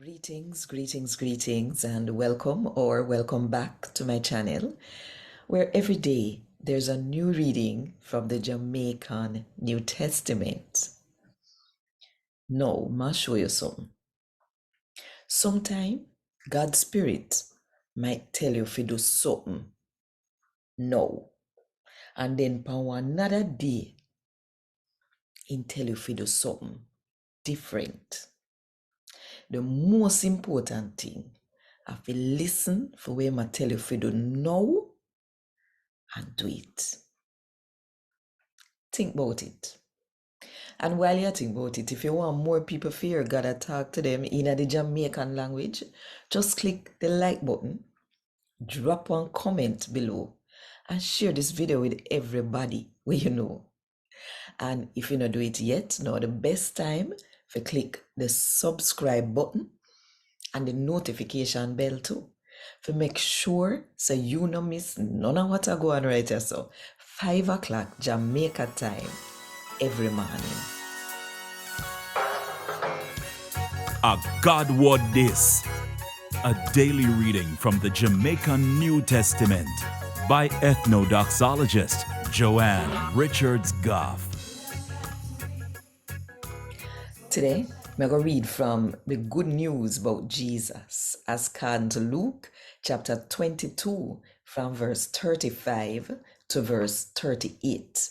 Greetings, and welcome back to my channel, where every day there's a new reading from the Jamaican New Testament. Now, I'll show you something. Sometime God's Spirit might tell you to do something now, and then for another day, He tell you to do something different. The most important thing, I have to listen for what I tell you to do now and do it. Think about it. And while you think about it, if you want more people to hear God talk to them in the Jamaican language, just click the like button, drop one comment below, and share this video with everybody where you know. And if you not do it yet, now the best time for click the subscribe button and the notification bell too, for make sure so you no miss none of what I go on right here. So 5 o'clock Jamaica time every morning. A God Word This, a daily reading from the Jamaican New Testament by Ethnodoxologist Joanne Richards Goffe. Today, I'm going to read from the good news about Jesus as according to Luke chapter 22 from verse 35 to verse 38.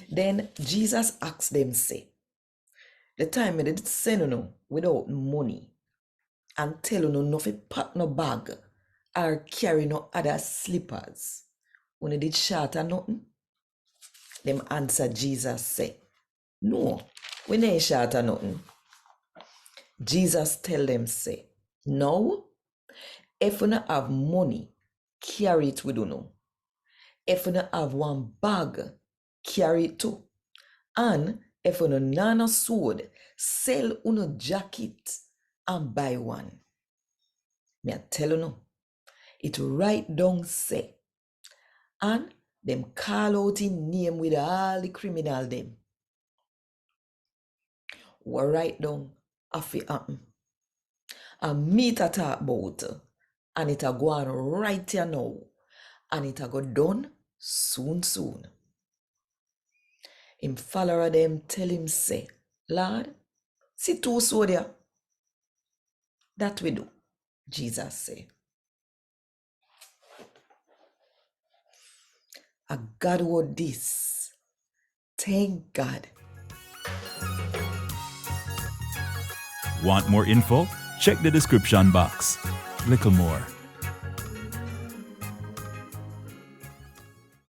Then Jesus asked them, say, the time I did send you without money and tell you no fi pack no bag or carry no other slippers. When you did short or nothing? Them answer Jesus say, no, we ain't short or nothing. Jesus tell them say, no, if you not have money, carry it with you. If you not have one bag, carry it too. And if you not no sword, sell uno jacket and buy one. Me I tell you no, it write down say, and them call out in name with all the criminal them. What write down afi happen. And me ta talk about, and it a go on right here now, and it a go done soon. Him follower them tell him say, Lord, see two sword there. That we do, Jesus say. A God word this. Thank God. Want more info? Check the description box. Little more.